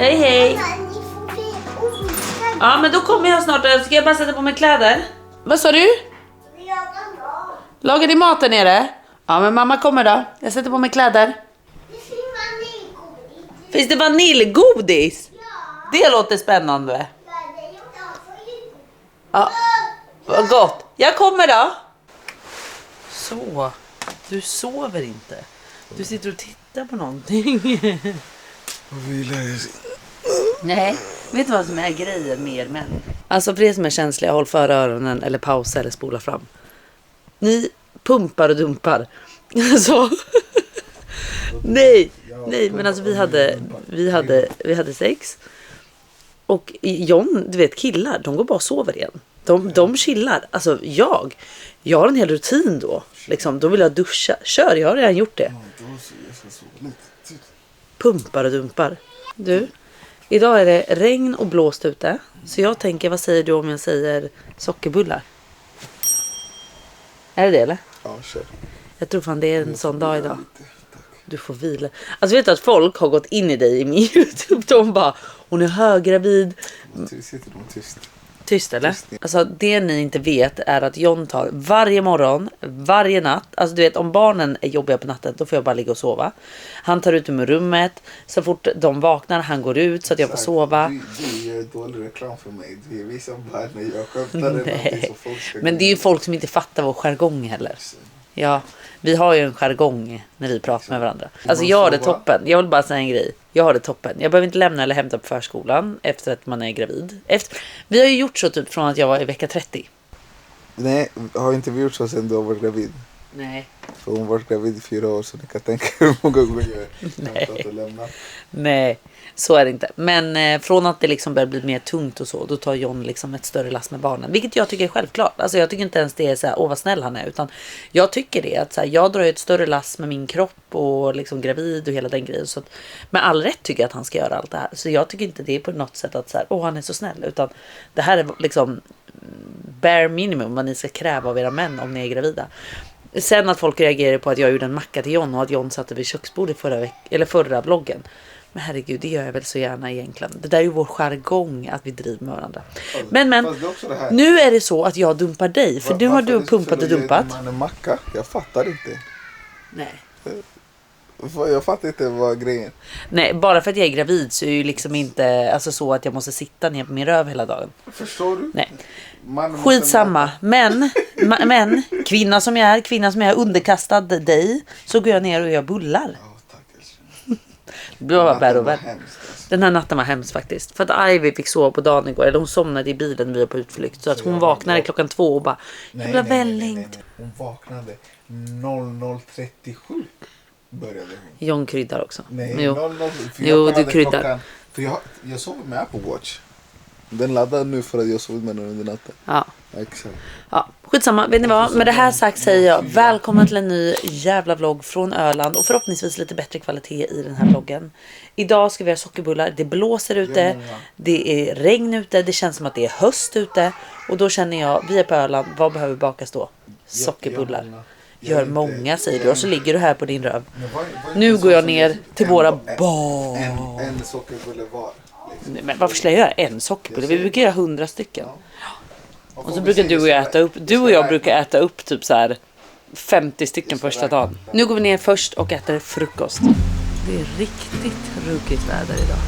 Hej hej. Ja, men då kommer jag snart. Ska jag bara sätta på mig kläder? Vad sa du? Lagar ni mat där nere? Ja, men mamma kommer då. Jag sätter på mig kläder. Finns det vaniljgodis? Ja. Det låter spännande. Ja, vad gott. Jag kommer då. Så, du sover inte. Du sitter och tittar på någonting. Nej, vet du vad som är grejen med er män? Alltså för er som är känsliga, håll för öronen eller pausa eller spola fram. Ni pumpar och dumpar. Alltså, nej, men alltså vi hade sex. Och John, du vet, killar, de går bara och sover igen. De chillar. Alltså jag har en hel rutin då. Liksom, då vill jag duscha. Kör, jag har redan gjort det. Pumpar och dumpar. Du, idag är det regn och blåst ute. Så jag tänker, vad säger du om jag säger sockerbullar? Är det det eller? Ja, kör. Jag tror fan det är en sån dag idag. Du får vila. Alltså vet du att folk har gått in i dig i min YouTube. De bara, hon är höggravid. Sitter de tyst? Tyst eller? Alltså det ni inte vet är att John tar varje morgon, varje natt. Alltså du vet, om barnen är jobbiga på natten, då får jag bara ligga och sova. Han tar ut dem ur rummet. Så fort de vaknar, han går ut så att jag får sova. Du gör dålig reklam för mig. Du visar bara när jag skämtar. Men det är ju folk som inte fattar vår jargong heller. Ja, vi har ju en jargong när vi pratar med varandra. Alltså jag har det toppen. Jag vill bara säga en grej. Jag har det toppen. Jag behöver inte lämna eller hämta på förskolan efter att man är gravid. Vi har ju gjort så typ från att jag var i vecka 30. Nej, har inte vi gjort så sen du har varit gravid? Nej. För hon var gravid i 4 år, så ni kan tänka hur många gånger jag hämtat och lämnat. Nej, så är det inte. Men från att det liksom börjar bli mer tungt och så, då tar John liksom ett större last med barnen. Vilket jag tycker är självklart. Alltså jag tycker inte ens det är så här, åh vad snäll han är. Utan jag tycker det, att så här, jag drar ett större last med min kropp och liksom gravid och hela den grejen. Så att, med all rätt tycker jag att han ska göra allt det här. Så jag tycker inte det är på något sätt att så här, åh han är så snäll. Utan det här är liksom bare minimum vad ni ska kräva av era män om ni är gravida. Sen att folk reagerar på att jag gjorde en macka till John och att John satte vid köksbordet förra vloggen. Men herregud, det gör jag väl så gärna egentligen. Det där är ju vår jargong att vi driver med varandra. Men nu är det så att jag dumpar dig. För nu har du pumpat och dumpat. Man en macka? Jag fattar inte. Nej. Jag fattar inte vad grejen. Nej, bara för att jag är gravid så är ju liksom inte alltså så att jag måste sitta ner på min röv hela dagen. Förstår du? Nej. Skitsamma. Men kvinna som jag är underkastad dig, så går jag ner och gör bullar. Det var bara värre. Den här natten var hemskt faktiskt. För att Ivy fick sova på dagen igår. Eller hon somnade i bilen när vi var på utflykt. Så att hon vaknade klockan 2 och bara, jag blev väldigt. Hon vaknade 00:37 började hon. John kryddar också. Nej, jo du kryddar. För jag sov med Apple Watch. Den laddade nu för att jag sov med den under natten. Ja. Exakt. Ja, skitsamma. Vet ni vad? Med det här sagt säger jag välkommen till en ny jävla vlogg från Öland. Och förhoppningsvis lite bättre kvalitet i den här vloggen. Idag ska vi ha sockerbullar. Det blåser ute. Det är regn ute. Det känns som att det är höst ute. Och då känner jag, vi är på Öland. Vad behöver bakas då? Sockerbullar. Gör många, säger du. Och så ligger du här på din röv. Nu går jag ner till våra barn. En sockerbulle var. Men varför skulle jag göra en sockerbulle? Vi brukar göra 100 stycken. Och så brukar du och jag brukar äta upp typ så här 50 stycken första dagen. Nu går vi ner först och äter frukost. Det är riktigt ruggigt väder idag.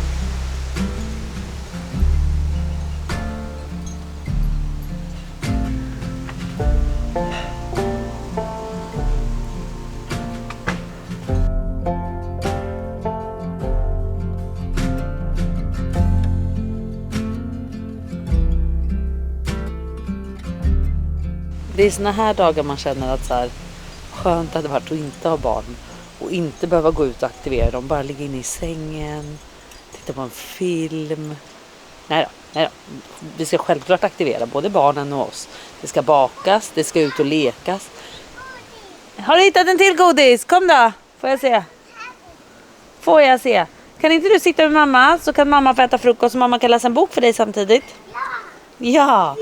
Det är såna här dagar man känner att så här, skönt hade varit att inte ha barn. Och inte behöva gå ut och aktivera dem. Bara ligga inne i sängen. Titta på en film. Nej då. Vi ska självklart aktivera både barnen och oss. Det ska bakas. Det ska ut och lekas. Har du hittat en till godis? Kom då. Får jag se. Kan inte du sitta med mamma? Så kan mamma få äta frukost och mamma kan läsa en bok för dig samtidigt. Ja.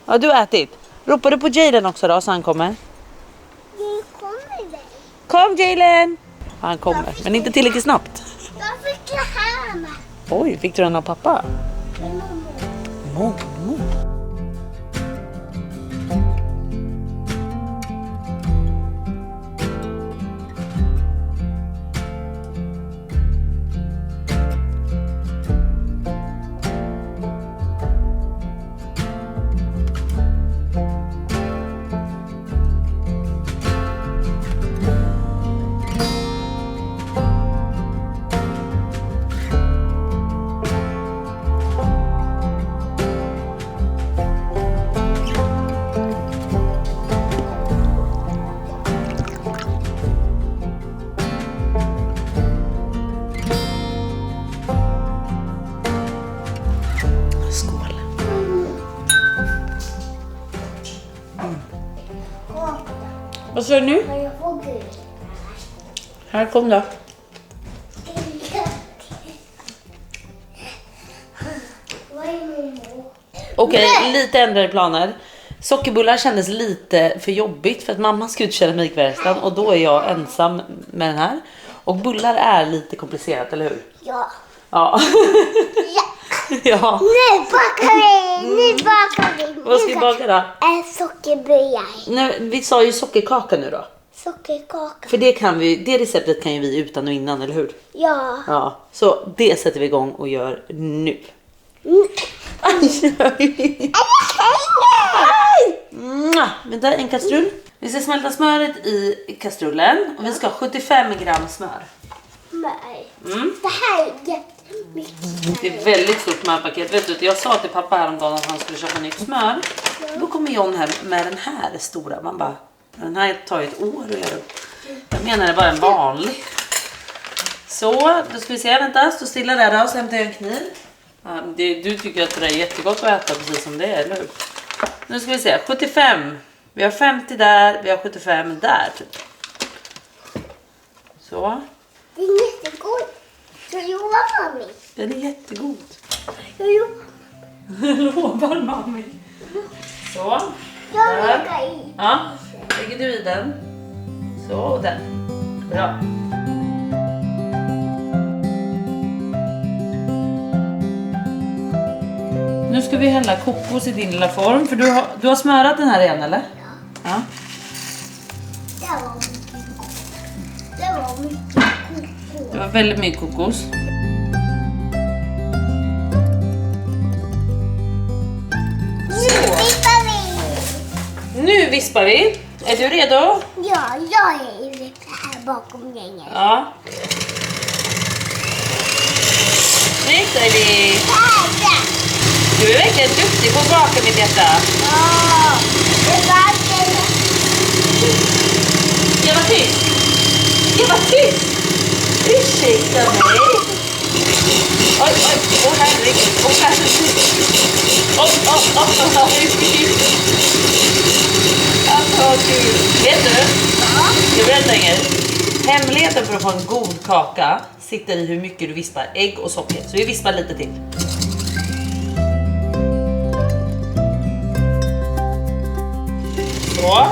Ja, du har ätit. Ropar du på Jalen också då så han kommer? Kom Jalen! Han kommer, men inte tillräckligt snabbt. Jag fick hem. Oj, fick du den av pappa? Mormor. Skål. Vad sa du nu? Här kom då. Okej, lite ändrade planer. Sockerbullar kändes lite för jobbigt för att mamma ska ut till keramikverkstan och då är jag ensam med den här. Och bullar är lite komplicerat, eller hur? Ja. Ja. Ja. Nu bakar vi. Vad ska vi baka då? Sockerbullar. Nej, vi sa ju sockerkaka nu då. Sockerkaka. För det receptet kan ju vi utan och innan, eller hur? Ja. Ja, så det sätter vi igång och gör nu. Vänta, en kastrull. Vi ska smälta smöret i kastrullen och vi ska ha 75 gram smör. Nej. Det här är jättemycket. Det är väldigt stort smörpaket. Vet du, jag sa till pappa häromdagen att han skulle köpa nytt smör. Då kommer John hem med den här stora. Man bara, den här tar ju ett år att göra upp. Jag menar det är bara en vanlig. Så, då ska vi se. Vänta, stå stilla där då, så hämtar jag en kniv. Ja, du tycker att det är jättegott att äta precis som det är, eller hur? Nu ska vi se, 75. Vi har 50 där, vi har 75 där typ. Så. Det är jättegod. Så lovar mamma. Den är jättegod. Jag Lovar mamma. Så. lägger i. Ja, lägger du i den. Så, och den. Bra. Nu ska vi hälla kokos i din lilla form. För du har smörat den här igen, eller? Ja. Det var mycket kokos. Det var väldigt mycket kokos. Nu vispar vi. Är du redo? Ja, jag är här bakom gänget. Ja. Snyggt, Ivy. Du är verkligen duktig på att baka, mitt hjärta. Ja, det var det. Jag var tyst. Jag var tyst. Ursäkta mig. Oj, oj. Åh, herregud. Åh, herregud. Alltså, kul. Vet du? Jag berättar er. Hemligheten för att få en god kaka sitter i hur mycket du vispar ägg och socker. Så vi vispar lite till. Så.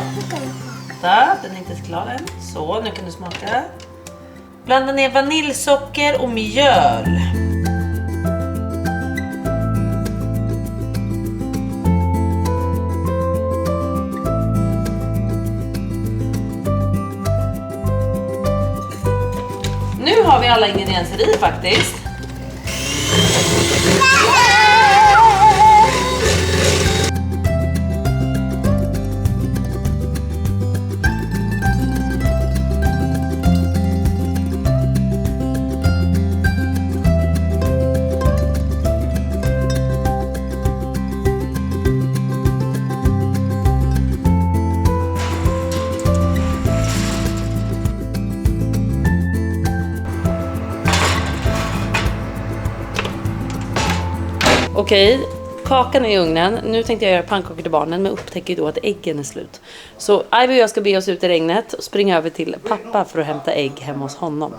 Där, den är inte klar än. Så, nu kan du smaka. Blanda ner vaniljsocker och mjöl. Nu har vi alla ingredienser i faktiskt. Okej, kakan är i ugnen. Nu tänkte jag göra pannkakor till barnen, men upptäcker då att äggen är slut. Så Ivy och jag ska be oss ut i regnet och springa över till pappa för att hämta ägg hemma hos honom.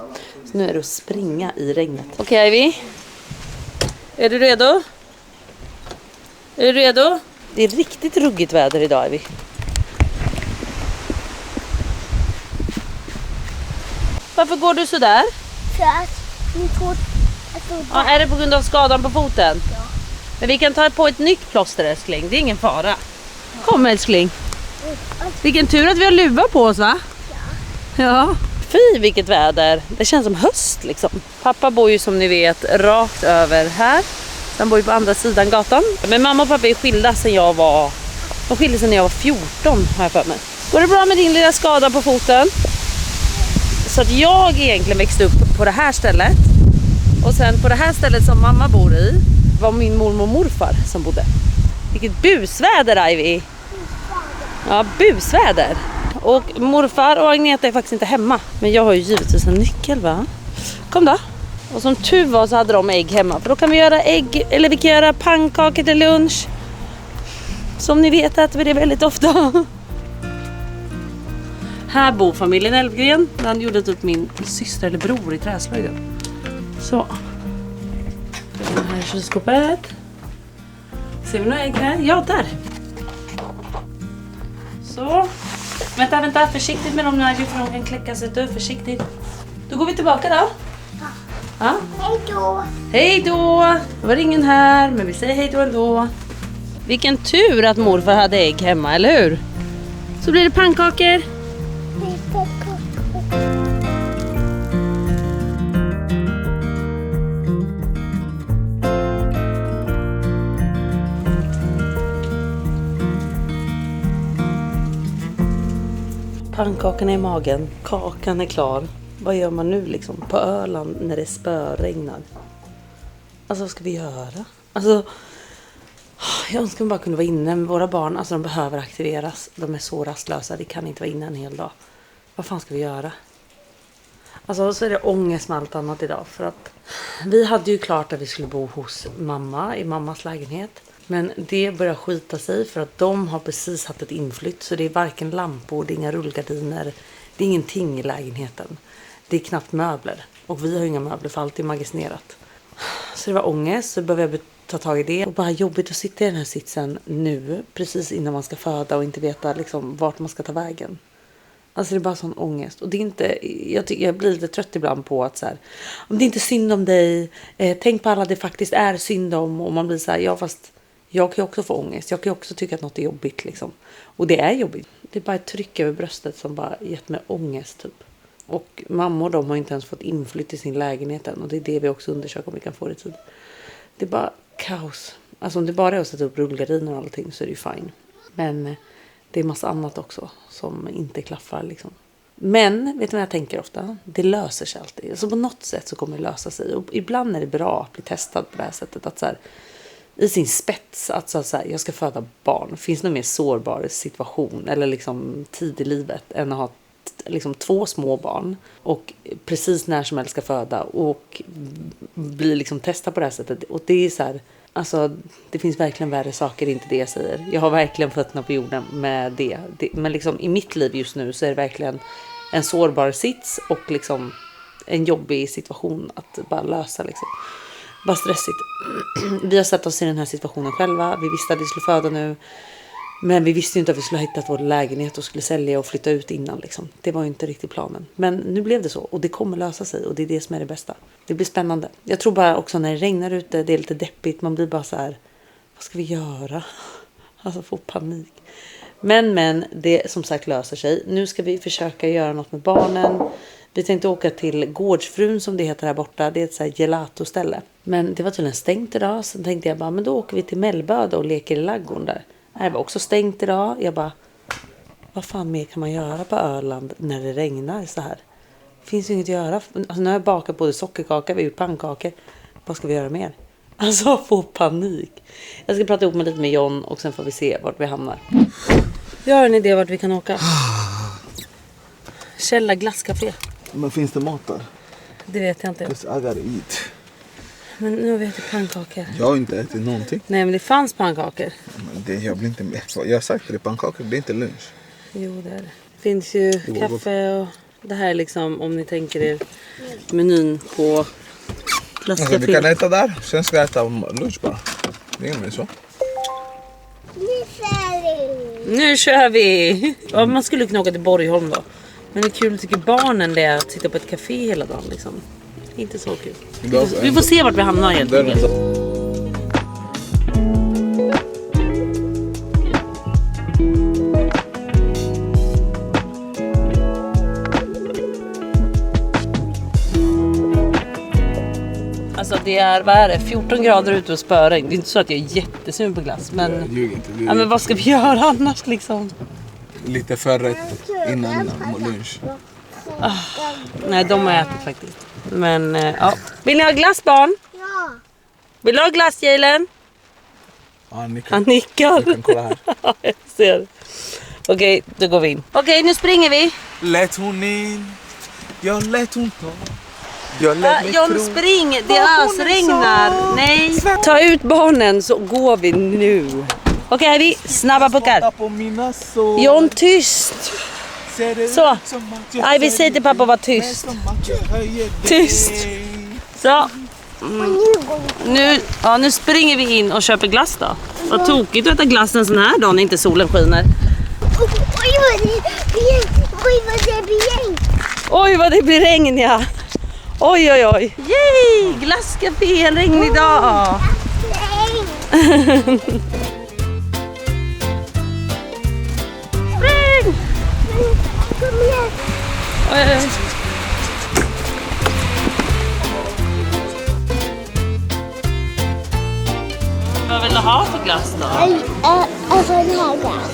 Så nu är det att springa i regnet. Okej, Ivy. Är du redo? Är du redo? Det är riktigt ruggigt väder idag, Ivy. Varför går du så där? För att min fot Ja, är det på grund av skadan på foten? Ja. Men vi kan ta på ett nytt plåster, älskling. Det är ingen fara. Kom, älskling. Vilken tur att vi har luva på oss, va? Ja. Fy, vilket väder. Det känns som höst liksom. Pappa bor ju som ni vet rakt över här. Han bor ju på andra sidan gatan. Men mamma och pappa är skilda sedan jag var... De skilde sig när jag var 14, har jag för mig. Går det bra med din lilla skada på foten? Så att jag egentligen växte upp på det här stället. Och sen på det här stället som mamma bor i var min mormor och morfar som bodde. Vilket busväder, Ivy. Ja, busväder. Och morfar och Agneta är faktiskt inte hemma. Men jag har ju givetvis en nyckel, va? Kom då. Och som tur var så hade de ägg hemma. För då kan vi göra ägg, eller vi kan göra pannkakor till lunch. Som ni vet äter vi det väldigt ofta. Här bor familjen Elfgren. Den gjorde typ min syster eller bror i träslöjden. Så. Det här är kylskåpet. Ser vi några ägg här? Ja, där. Så. Vänta. Försiktigt med dem nu, för de kan kläcka sig. Försiktigt. Då går vi tillbaka då. Ja. Hej då. Hej då. Det var ingen här, men vi säger hej då ändå. Vilken tur att morfar hade ägg hemma, eller hur? Så blir det pannkakor. Pannkakan är i magen. Kakan är klar. Vad gör man nu liksom? På Öland när det spöregnar. Alltså vad ska vi göra? Alltså... Jag önskar man bara kunde vara inne med våra barn. Alltså de behöver aktiveras. De är så rastlösa. De kan inte vara inne en hel dag. Vad fan ska vi göra? Alltså så är det ångest med allt annat idag. För att vi hade ju klart att vi skulle bo hos mamma i mammas lägenhet. Men det börjar skita sig för att de har precis haft ett inflytt. Så det är varken lampor, det är inga rullgardiner. Det är ingenting i lägenheten. Det är knappt möbler. Och vi har inga möbler för allt är magasinerat. Så det var ångest. Så började jag ta tag i det. Och bara jobbigt att sitta i den här sitsen nu. Precis innan man ska föda och inte veta liksom vart man ska ta vägen. Alltså det är bara sån ångest. Och det är inte, jag blir lite trött ibland på att så här, om det inte är synd om dig. Tänk på alla det faktiskt är synd om. Och man blir så här, ja fast jag kan ju också få ångest. Jag kan ju också tycka att något är jobbigt liksom. Och det är jobbigt. Det är bara ett tryck över bröstet som bara gett mig ångest typ. Och mamma och de har inte ens fått inflytt i sin lägenhet än. Och det är det vi också undersöker om vi kan få det i tid. Det är bara kaos. Alltså om det bara är att sätta upp rullgardiner och allting så är det ju fine. Men det är massa annat också som inte klaffar liksom. Men vet du vad jag tänker ofta? Det löser sig alltid. Alltså på något sätt så kommer det lösa sig. Och ibland är det bra att bli testad på det här sättet. Att så här, i sin spets att så här, jag ska föda barn. Finns det någon mer sårbar situation eller liksom tid i livet än att ha liksom 2 små barn och precis när som helst ska föda och bli liksom testad på det här sättet. Och det är så här, alltså det finns verkligen värre saker, inte det jag säger. Jag har verkligen fötterna på jorden med det. Men liksom i mitt liv just nu så är det verkligen en sårbar sits och liksom en jobbig situation att bara lösa liksom. Bara stressigt. Vi har satt oss i den här situationen själva. Vi visste att vi skulle föda nu. Men vi visste ju inte att vi skulle ha hittat vår lägenhet och skulle sälja och flytta ut innan. Liksom. Det var ju inte riktigt planen. Men nu blev det så. Och det kommer lösa sig. Och det är det som är det bästa. Det blir spännande. Jag tror bara också när det regnar ute. Det är lite deppigt. Man blir bara så här. Vad ska vi göra? Alltså få panik. Men det som sagt löser sig. Nu ska vi försöka göra något med barnen. Vi tänkte åka till Gårdsfrun som det heter här borta. Det är ett så här gelato-ställe. Men det var tydligen stängt idag. Så tänkte jag bara, men då åker vi till Mellböd och leker i laggården där. Det var också stängt idag. Jag bara, vad fan mer kan man göra på Öland när det regnar så här? Det finns ju inget att göra. Alltså, nu har jag bakat både sockerkaka, vi har gjort pannkakor. Vad ska vi göra mer? Alltså få panik. Jag ska prata ihop med lite med John och sen får vi se vart vi hamnar. Jag har en idé vart vi kan åka. Källa glasscafé. Men finns det mat där? Det vet jag inte. I gotta eat. Men nu har vi ätit pannkakor. Jag har inte ätit någonting. Nej, men det fanns pannkakor. Men jag blir inte med. Jag har sagt det, pannkakor, det är inte lunch. Jo, det är det. Det finns ju kaffe och det här är liksom, om ni tänker er menyn på glasscafé. Alltså, vi kan äta där, sen ska jag äta lunch bara. Det är inget så. Nu kör vi! Ja, man skulle kunna åka till Borgholm då. Men det är kul, tycker barnen det är att sitta på ett café hela dagen liksom. Inte så kul. Idag- Vi får se vart vi hamnar helt enkelt. Alltså det är, vad är det? 14 grader ute och spöregn. Det är inte så att jag är jättesugen på glass. Men, Ljug inte. Det är ja, men vad ska vi göra annars liksom? lite förrätt innan lunch. Nej, de har ätit faktiskt. Men ja. Vill ni ha glass, barn? Ja. Vill du ha glass, Jalen? Ja, nickar. Han nickar. Du kan kolla här. Ja, jag ser. Okej, då går vi in. Okej, nu springer vi. Lät hon in. Jag lät hon ta. Jag lät mig John, tro. spring. Det vad hon ösregnar. sa. Nej. Ta ut barnen så går vi nu. Okej, vi snabba puckar. Spotta på mina sår. John, tyst. Ser det Så. ut som att jag Nej, vi säger till pappa att vara Men tyst. som att jag höjer dig. Tyst. Så. Nu springer vi in och köper glass då. Vad tokigt att äta glass en sån här dag när inte solen skiner. Oj, vad det blir regn. Oj, vad det blir regn, ja. Oj, oj, oj. Yay! Glasscafé, en regnig dag. Regn. Spring! Kom igen. Oj, oj, oj. Vad vill du ha för glass då? Alltså den här glass.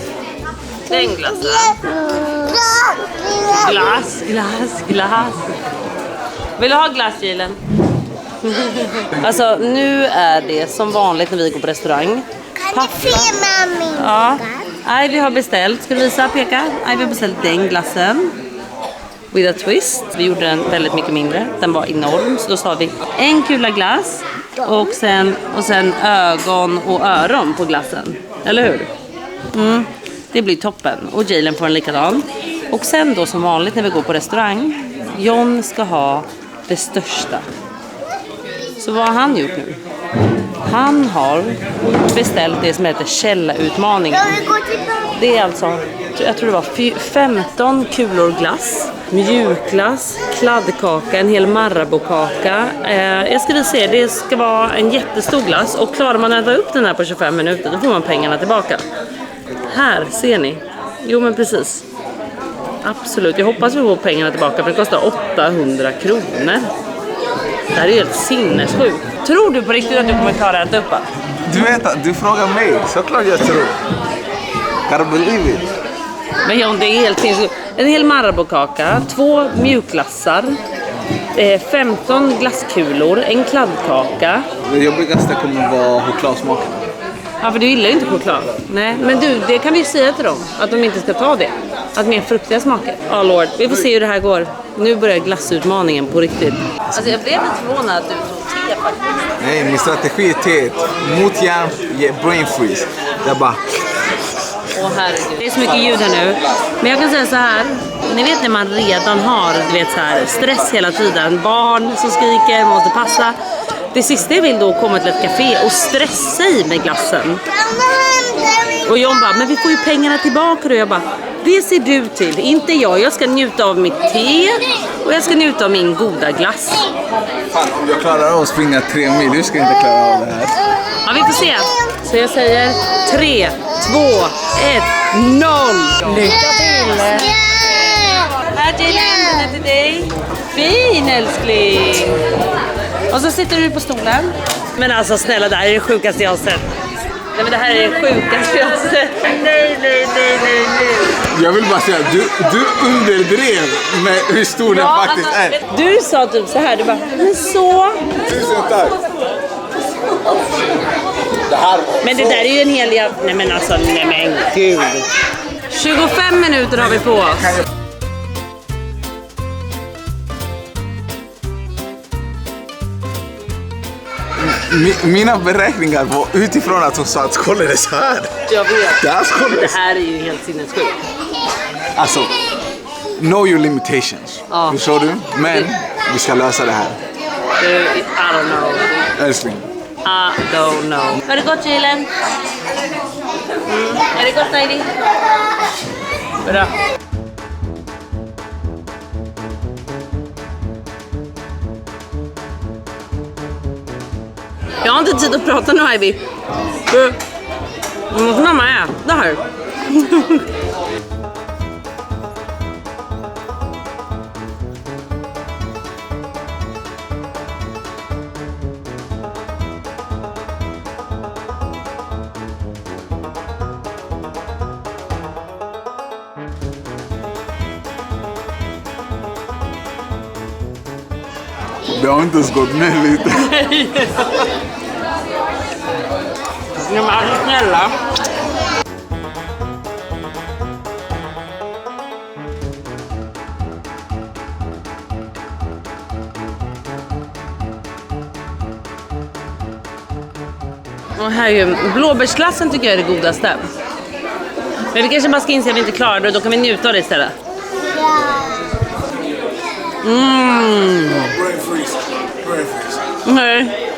Den glassen. Glass. Vill du ha glass, Jilen? Alltså, nu är det som vanligt när vi går på restaurang. Kan du filma min Ja. glass? Nej, vi har beställt. Ska du visa, peka? Nej, vi har beställt den glassen. With a twist. Vi gjorde den väldigt mycket mindre. Den var enorm. Så då sa vi en kula glass. Och sen ögon och öron på glassen. Eller hur? Det blir toppen. Och Jalen får en likadan. Och sen då som vanligt när vi går på restaurang. John ska ha det största. Så vad har han gjort nu? Han har beställt det som heter Källa-utmaningen. Jag vill gå tillbaka. Det är alltså, jag tror det var 15 kulor glass, mjukglass, kladdkaka, en hel Marabou-kaka. Jag ska se, det ska vara en jättestor glass och klarar man att äta upp den här på 25 minuter då får man pengarna tillbaka. Här ser ni. Jo men precis. Absolut, jag hoppas vi får pengarna tillbaka för det kostar 800 kronor. Det här är helt sinnessjukt. Tror du på riktigt att du kommer klara att äta upp allt? Du vet att du frågar mig. Såklart jag tror. Kan du believe it? Men John, det är helt sinnessjukt. En hel Marabou-kaka, 2 mjukglassar, 15 glasskulor, en kladdkaka. Det jobbigaste kommer vara chokladsmaken. Ja, för du gillar ju inte choklad. Nej, men du, det kan vi ju säga till dem. Att de inte ska ta det. Att mer fruktiga smaker. Ja, Lord. Vi får se hur det här går. Nu börjar glassutmaningen på riktigt. Alltså, jag blev lite förvånad att du tog te faktiskt. Nej, min strategi är teet. Mot hjärn, brain freeze. Jag bara... Åh herregud. Det är så mycket ljud här nu. Men jag kan säga så här. Ni vet när man redan har du vet, så här, stress hela tiden. Barn som skriker, måste passa. Det sista jag vill då komma till ett café och stressa i med glassen. Och John bara, men vi får ju pengarna tillbaka. Och jag bara, det ser du till, inte jag. Jag ska njuta av mitt te och jag ska njuta av min goda glass. Fan, om jag klarar av att springa 3 mil, du ska inte klara av det här. Ja, vi får se. Så jag säger 3, 2, 1, 0. Lycka till! Här till den till dig. Fin älskling. Och så sitter du på stolen. Men alltså snälla, det här är det sjukaste jag har sett. Nej men det här är det sjukaste jag har sett. Nej. Jag vill bara säga, du underdrev med hur stor den faktiskt är. Du sa typ så här, du bara, men så. Tusen tack. Det här Men det där är ju en hel jävla... Nej men alltså, nej men gud. 25 minuter har vi på oss. Mina beräkningar var utifrån att hon sa att kolla så här. Jag vet. Det här skulle... Det här är ju helt sinnessjukt. Alltså, know your limitations. Ja. Förstår du? Men vi ska lösa det här. I don't know. Älskling. I don't know. Har det gått, Jilen? Har det gått, Heidi? Bra. Jag har inte tid att prata nu, Ivy. Nu måste mamma äta här. Det har inte ens gått ner lite. Ja, men alltså snälla. Och herregud, blåbärsglassen tycker jag är det godaste. Men vi kanske bara ska inse att vi inte klarar det och då kan vi njuta av det istället. Nej.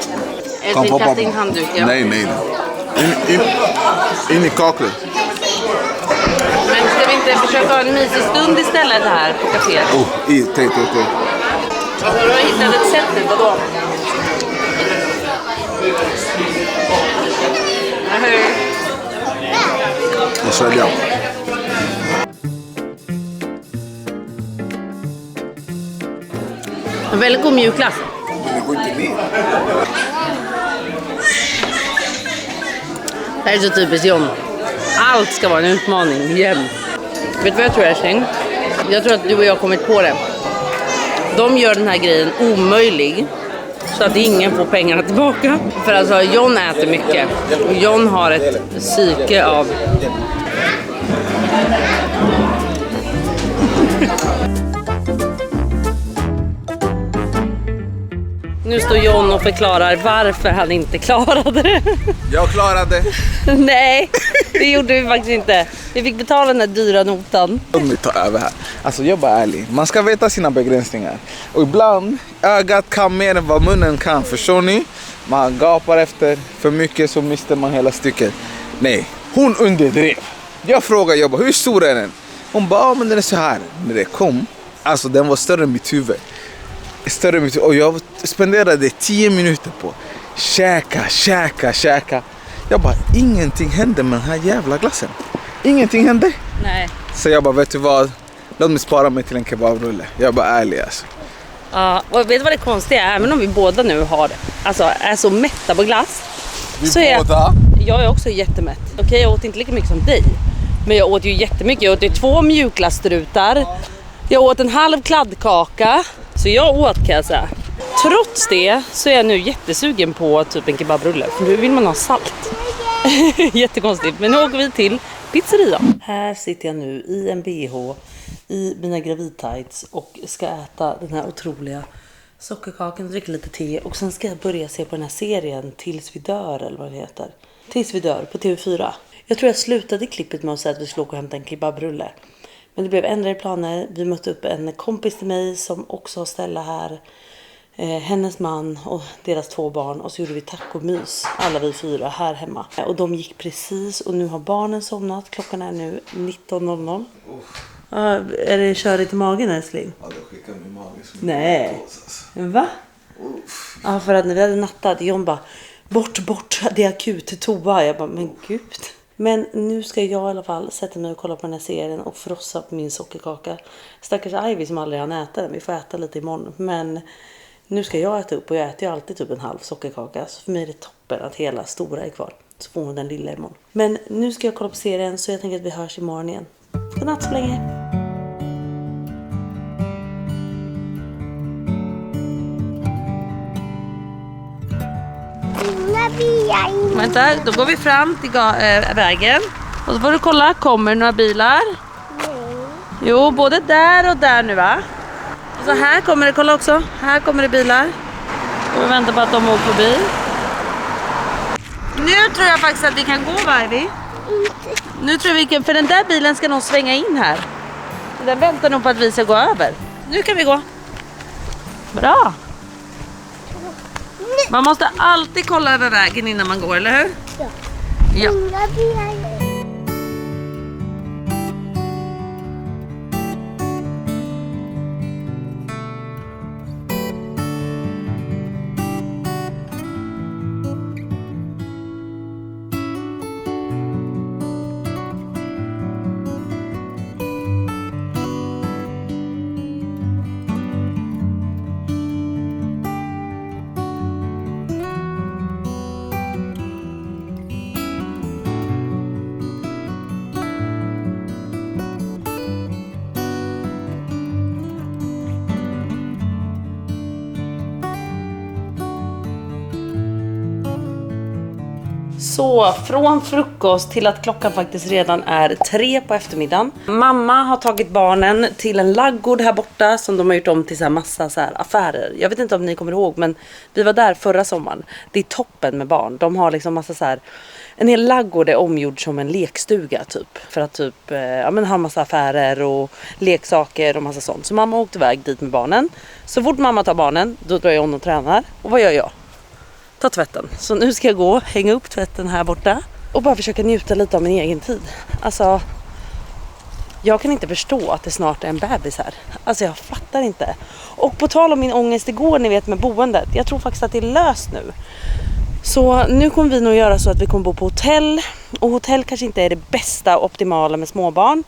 Kom på, Kasta in handduken. Nej. In i kaklet. Men ska vi inte försöka ha en mysig stund istället här på kaféet? Te. Alltså, du har hittat ett sätt nu, vadå? Och sälja. En väldigt god mjukglass. Det här är så typiskt John. Allt ska vara en utmaning, jämt. Vet du vad jag tror, älskling? Jag tror att du och jag har kommit på det. De gör den här grejen omöjlig så att ingen får pengarna tillbaka. För alltså, John äter mycket. Och John har ett psyke av... Nu står John och förklarar varför han inte klarade det. Jag klarade. Nej, det gjorde vi faktiskt inte. Vi fick betala den där dyra notan. Låt mig ta över här. Alltså jag bara ärlig. Man ska veta sina begränsningar. Och ibland, ögat kan mer än vad munnen kan. Förstår ni? Man gapar efter för mycket så mister man hela stycket. Nej, hon underdrev. Jag frågade, jag bara, hur stor är den? Hon bara, men den är så här. När det kom, alltså den var större än mitt huvud. Större än mitt huvud. Och jag spenderade 10 minuter på käka. Jag bara, ingenting hände med den här jävla glassen. Ingenting hände. Nej. Så jag bara, vet du vad? Låt mig spara mig till en kebabrulle. Jag bara ärlig alltså. Ja, och vet du vad det konstiga är? Även om vi båda nu är så mätta på glass. båda? Jag är också jättemätt. Okej, jag åt inte lika mycket som dig. Men jag åt ju jättemycket. Jag åt ju 2 mjukglassstrutar. Jag åt en halv kladdkaka. Så jag åt, kan jag säga. Trots det så är jag nu jättesugen på typ en kebabrulle. För nu vill man ha salt. Jättekonstigt. Men nu åker vi till pizzeria. Här sitter jag nu i en bh i mina gravidtights och ska äta den här otroliga sockerkakan och dricka lite te. Och sen ska jag börja se på den här serien Tills vi dör, eller vad det heter. Tills vi dör på TV4. Jag tror jag slutade klippet med att säga att vi skulle åka och hämta en kebabrulle. Men det blev ändrade planer. Vi mötte upp en kompis till mig som också har ställa här. Hennes man och deras 2 barn. Och så gjorde vi tacomys, alla vi 4 här hemma. Och de gick precis och nu har barnen somnat. Klockan är nu 19.00. Är det körigt i magen, älskling? Ja, det skickar min mage som Nej. Va? Ja, för att när vi hade nattat, John bara, bort, det är akut, toa. Jag bara, men gud. Men nu ska jag i alla fall sätta mig och kolla på den här serien och frossa på min sockerkaka. Stackars Ivy som aldrig har ätit den. Vi får äta lite imorgon. Men nu ska jag äta upp och jag äter ju alltid typ en halv sockerkaka. Så för mig är det toppen att hela stora är kvar. Så får hon den lilla imorgon. Men nu ska jag kolla på serien så jag tänker att vi hörs imorgon igen. Godnatt så länge. Vänta, då går vi fram till vägen. Och så får du kolla, kommer några bilar? Jo, både där och där nu, va? Och så här kommer det, kolla också. Här kommer det bilar. Och vi väntar på att de åker förbi. Nu tror jag faktiskt att vi kan gå, va, Ivy? Nu tror vi kan, för den där bilen ska nog svänga in här. Den väntar nog på att vi ska gå över. Nu kan vi gå. Bra. Man måste alltid kolla över vägen innan man går, eller hur? Ja. Så från frukost till att klockan faktiskt redan är 3 på eftermiddagen. Mamma har tagit barnen till en laggård här borta som de har gjort om till så här massa så här affärer. Jag vet inte om ni kommer ihåg, men vi var där förra sommaren. Det är toppen med barn. De har liksom massa så här, en hel laggård är omgjord som en lekstuga typ. För att typ ha massa affärer och leksaker och massa sånt. Så mamma åkte iväg dit med barnen. Så fort mamma tar barnen, då drar jag och tränar. Och vad gör jag? Ta tvätten. Så nu ska jag gå, hänga upp tvätten här borta och bara försöka njuta lite av min egen tid. Alltså, jag kan inte förstå att det snart är en bebis här. Alltså jag fattar inte. Och på tal om min ångest igår, ni vet, med boendet. Jag tror faktiskt att det är löst nu. Så nu kommer vi nog göra så att vi kommer bo på hotell. Och hotell kanske inte är det bästa och optimala med småbarn.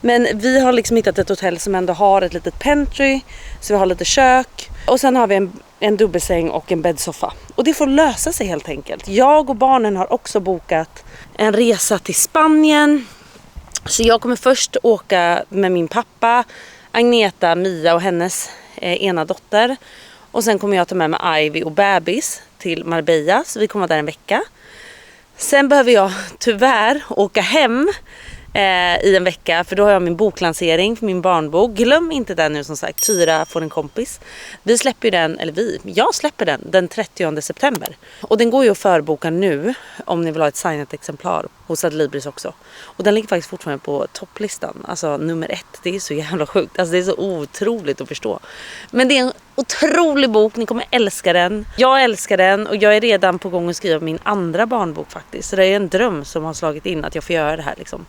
Men vi har liksom hittat ett hotell som ändå har ett litet pantry. Så vi har lite kök. Och sen har vi en dubbelsäng och en bäddsoffa. Och det får lösa sig helt enkelt. Jag och barnen har också bokat en resa till Spanien. Så jag kommer först åka med min pappa, Agneta, Mia och hennes ena dotter. Och sen kommer jag ta med mig Ivy och bebis till Marbella. Så vi kommer där en vecka. Sen behöver jag tyvärr åka hem i en vecka. För då har jag min boklansering för min barnbok. Glöm inte den nu som sagt. Tyra får en kompis. Vi släpper ju den, eller jag släpper den 30 september. Och den går ju att förboka nu om ni vill ha ett signat exemplar hos Adlibris också. Och den ligger faktiskt fortfarande på topplistan. Alltså nummer 1. Det är så jävla sjukt. Alltså det är så otroligt att förstå. Men det är en otrolig bok. Ni kommer älska den. Jag älskar den. Och jag är redan på gång att skriva min andra barnbok faktiskt. Så det är en dröm som har slagit in att jag får göra det här liksom.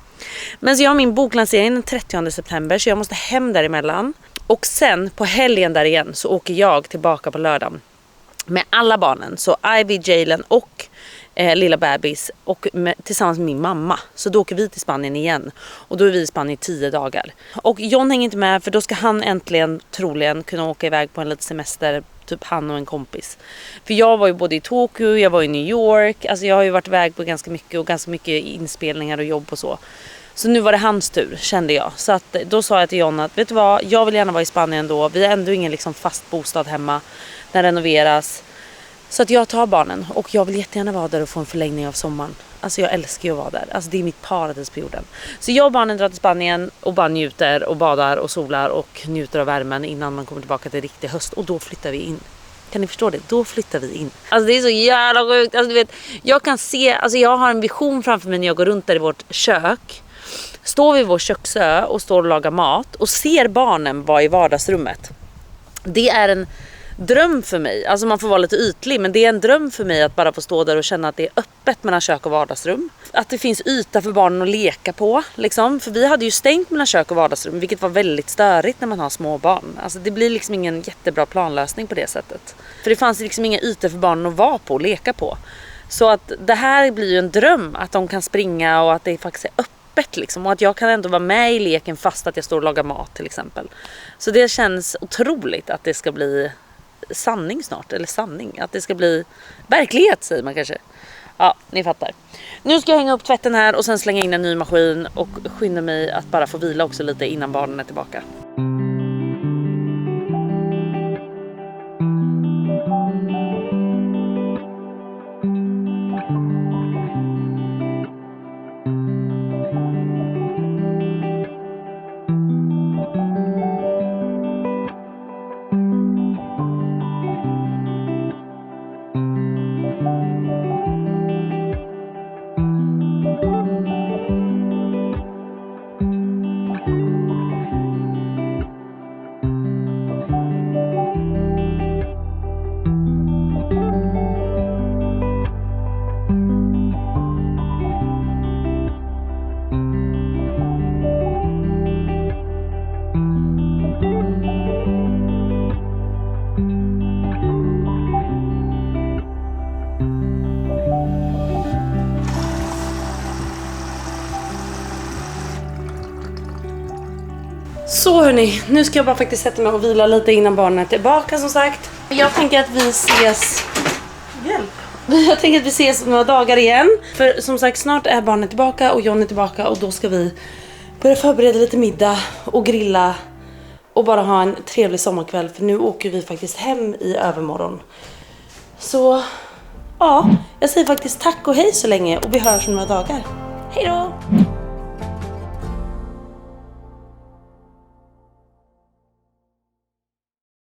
Men så jag har min boklansering den 30 september. Så jag måste hem däremellan. Och sen på helgen där igen så åker jag tillbaka på lördagen. Med alla barnen. Så Ivy, Jalen och lilla bebis och tillsammans med min mamma. Så då åker vi till Spanien igen. Och då är vi i Spanien i 10 dagar. Och John hänger inte med för då ska han äntligen troligen kunna åka iväg på en liten semester. Typ han och en kompis. För jag var ju både i Tokyo, jag var i New York. Alltså jag har ju varit iväg på ganska mycket och ganska mycket inspelningar och jobb och så. Så nu var det hans tur, kände jag. Så att, då sa jag till John att vet du vad, jag vill gärna vara i Spanien då. Vi har ändå ingen liksom fast bostad hemma. Den renoveras. Så att jag tar barnen och jag vill jättegärna vara där och få en förlängning av sommaren. Alltså jag älskar ju att vara där. Alltså det är mitt paradis på jorden. Så jag och barnen drar till Spanien och bara njuter och badar och solar och njuter av värmen innan man kommer tillbaka till riktig höst. Och då flyttar vi in. Kan ni förstå det? Då flyttar vi in. Alltså det är så jävla sjukt. Alltså du vet, jag kan se, alltså jag har en vision framför mig när jag går runt där i vårt kök. Står vid vår köksö och står och lagar mat och ser barnen vara i vardagsrummet. Det är en dröm för mig. Alltså man får vara lite ytlig, men det är en dröm för mig att bara få stå där och känna att det är öppet mellan kök och vardagsrum. Att det finns yta för barnen att leka på liksom. För vi hade ju stängt mellan kök och vardagsrum, vilket var väldigt störigt när man har små barn. Alltså det blir liksom ingen jättebra planlösning på det sättet. För det fanns liksom inga ytor för barnen att vara på och leka på. Så att det här blir ju en dröm, att de kan springa och att det faktiskt är öppet liksom. Och att jag kan ändå vara med i leken fast att jag står och lagar mat till exempel. Så det känns otroligt att det ska bli sanning snart, eller sanning, att det ska bli verklighet säger man kanske. Ja, ni fattar. Nu ska jag hänga upp tvätten här och sen slänga in en ny maskin och skynda mig att bara få vila också lite innan barnen är tillbaka. Så hörni, nu ska jag bara faktiskt sätta mig och vila lite innan barnen är tillbaka som sagt. Jag tänker att vi ses... Hjälp! Jag tänker att vi ses om några dagar igen. För som sagt, snart är barnen tillbaka och John är tillbaka. Och då ska vi börja förbereda lite middag och grilla. Och bara ha en trevlig sommarkväll. För nu åker vi faktiskt hem i övermorgon. Så ja, jag säger faktiskt tack och hej så länge och vi hörs om några dagar. Hej då!